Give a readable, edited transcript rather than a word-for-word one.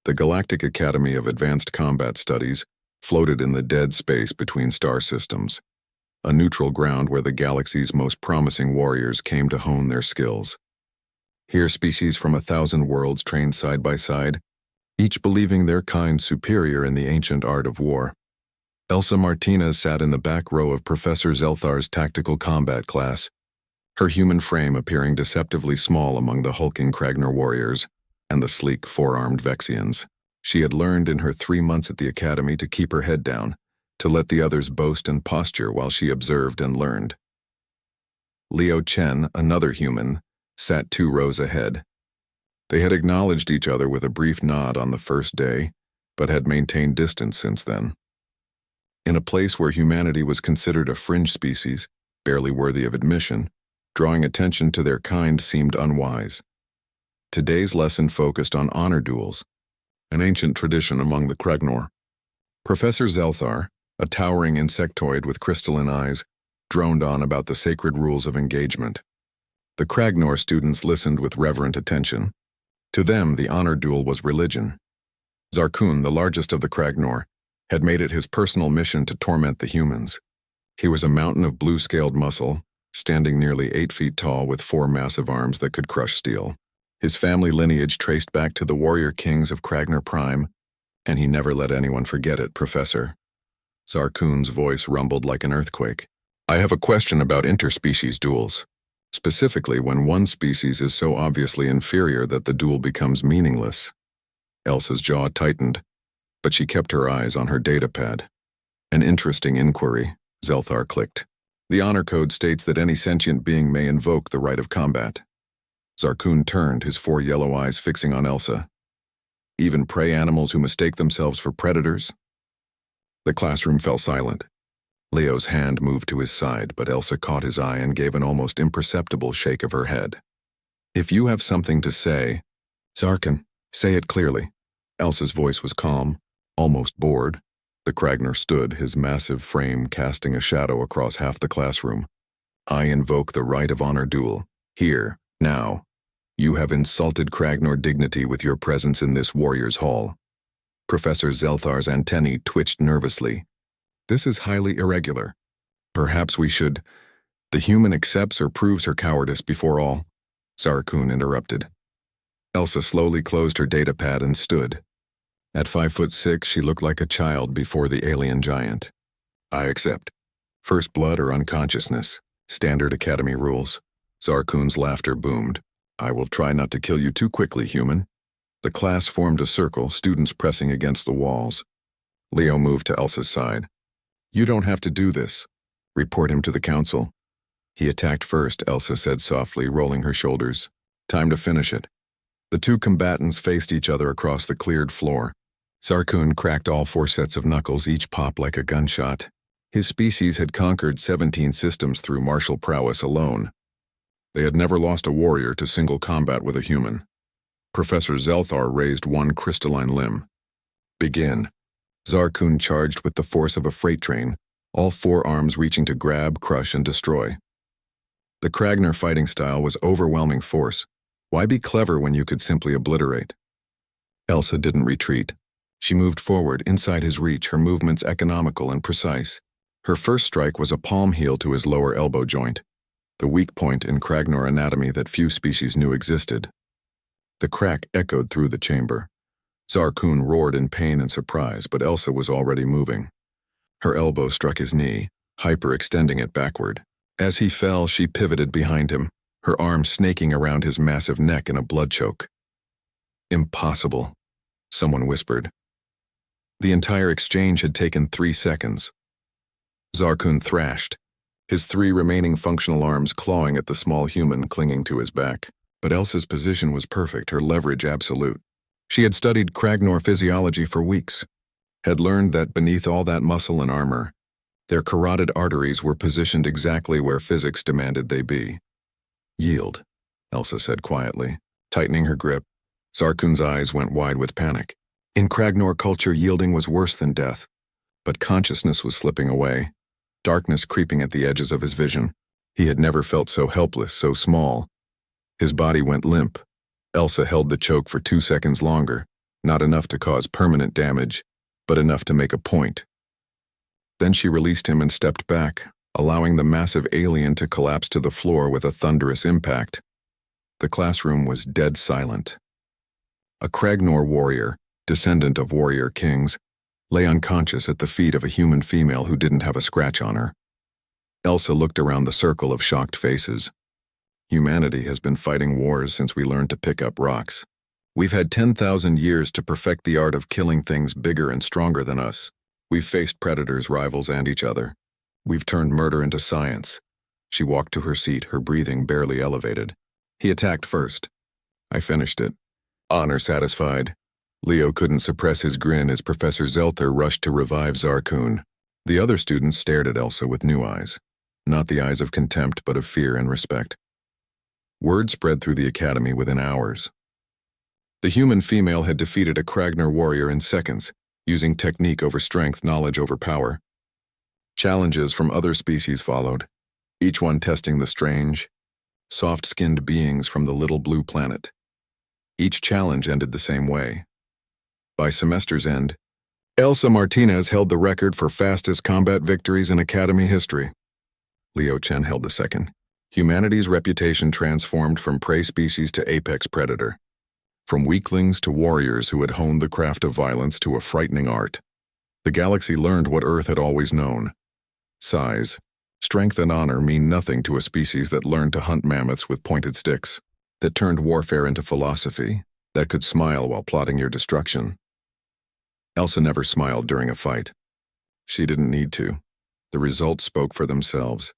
The Galactic Academy of Advanced Combat Studies floated in the dead space between star systems, a neutral ground where the galaxy's most promising warriors came to hone their skills. Here species from 1,000 worlds trained side by side, each believing their kind superior in the ancient art of war. Elsa Martinez sat in the back row of Professor Zelthar's tactical combat class, her human frame appearing deceptively small among the hulking Kragner warriors and the sleek four-armed Vexians. She had learned in her 3 months at the academy to keep her head down, to let the others boast and posture while she observed and learned. Leo Chen, another human, sat 2 rows ahead. They had acknowledged each other with a brief nod on the first day, but had maintained distance since then. In a place where humanity was considered a fringe species, barely worthy of admission, drawing attention to their kind seemed unwise. Today's lesson focused on honor duels, an ancient tradition among the Kragner. Professor Zelthar, a towering insectoid with crystalline eyes, droned on about the sacred rules of engagement. The Kragner students listened with reverent attention. To them, the honor duel was religion. Zarkun, the largest of the Kragner, had made it his personal mission to torment the humans. He was a mountain of blue-scaled muscle, standing nearly 8 feet tall with 4 massive arms that could crush steel. His family lineage traced back to the warrior kings of Kragner Prime, and he never let anyone forget it, Professor. Zarkun's voice rumbled like an earthquake. I have a question about interspecies duels. Specifically when one species is so obviously inferior that the duel becomes meaningless. Elsa's jaw tightened, but she kept her eyes on her datapad. An interesting inquiry, Zelthar clicked. The honor code states that any sentient being may invoke the right of combat. Zarkun turned, his 4 yellow eyes fixing on Elsa. Even prey animals who mistake themselves for predators? The classroom fell silent. Leo's hand moved to his side, but Elsa caught his eye and gave an almost imperceptible shake of her head. If you have something to say, Zarkun, say it clearly. Elsa's voice was calm, almost bored. The Kragner stood, his massive frame casting a shadow across half the classroom. I invoke the right of honor duel. Here, now. You have insulted Kragner dignity with your presence in this warrior's hall. Professor Zelthar's antennae twitched nervously. This is highly irregular. Perhaps we should... The human accepts or proves her cowardice before all. Zarkun interrupted. Elsa slowly closed her datapad and stood. At 5'6", she looked like a child before the alien giant. I accept. First blood or unconsciousness. Standard academy rules. Zarkun's laughter boomed. I will try not to kill you too quickly, human. The class formed a circle, students pressing against the walls. Leo moved to Elsa's side. You don't have to do this. Report him to the council. He attacked first, Elsa said softly, rolling her shoulders. Time to finish it. The 2 combatants faced each other across the cleared floor. Zarkun cracked all 4 sets of knuckles, each pop like a gunshot. His species had conquered 17 systems through martial prowess alone. They had never lost a warrior to single combat with a human. Professor Zelthar raised 1 crystalline limb. Begin. Zarkun charged with the force of a freight train, all 4 arms reaching to grab, crush, and destroy. The Kragner fighting style was overwhelming force. Why be clever when you could simply obliterate? Elsa didn't retreat. She moved forward, inside his reach, her movements economical and precise. Her first strike was a palm heel to his lower elbow joint, the weak point in Kragner anatomy that few species knew existed. The crack echoed through the chamber. Zarkun roared in pain and surprise, but Elsa was already moving. Her elbow struck his knee, hyperextending it backward. As he fell, she pivoted behind him, her arm snaking around his massive neck in a blood choke. Impossible, someone whispered. The entire exchange had taken 3 seconds. Zarkun thrashed, his 3 remaining functional arms clawing at the small human clinging to his back. But Elsa's position was perfect, her leverage absolute. She had studied Kragner physiology for weeks, had learned that beneath all that muscle and armor, their carotid arteries were positioned exactly where physics demanded they be. Yield, Elsa said quietly, tightening her grip. Zarkun's eyes went wide with panic. In Kragner culture, yielding was worse than death. But consciousness was slipping away, darkness creeping at the edges of his vision. He had never felt so helpless, so small. His body went limp. Elsa held the choke for 2 seconds longer, Not enough to cause permanent damage, but enough to make a point. Then she released him and stepped back, allowing the massive alien to collapse to the floor with a thunderous impact. The classroom was dead silent. A Kragnor warrior, descendant of warrior kings, lay unconscious at the feet of a human female who didn't have a scratch on her. Elsa looked around the circle of shocked faces. Humanity has been fighting wars since we learned to pick up rocks. We've had 10,000 years to perfect the art of killing things bigger and stronger than us. We've faced predators, rivals, and each other. We've turned murder into science. She walked to her seat, her breathing barely elevated. He attacked first. I finished it. Honor satisfied. Leo couldn't suppress his grin as Professor Zelther rushed to revive Zarkun. The other students stared at Elsa with new eyes. Not the eyes of contempt, but of fear and respect. Word spread through the academy within hours. The human female had defeated a Kragnor warrior in seconds, using technique over strength, knowledge over power. Challenges from other species followed, each one testing the strange, soft-skinned beings from the little blue planet. Each challenge ended the same way. By semester's end, Elsa Martinez held the record for fastest combat victories in Academy history. Leo Chen held the second. Humanity's reputation transformed from prey species to apex predator. From weaklings to warriors who had honed the craft of violence to a frightening art. The galaxy learned what Earth had always known. Size, strength, and honor mean nothing to a species that learned to hunt mammoths with pointed sticks, that turned warfare into philosophy, that could smile while plotting your destruction. Elsa never smiled during a fight. She didn't need to. The results spoke for themselves.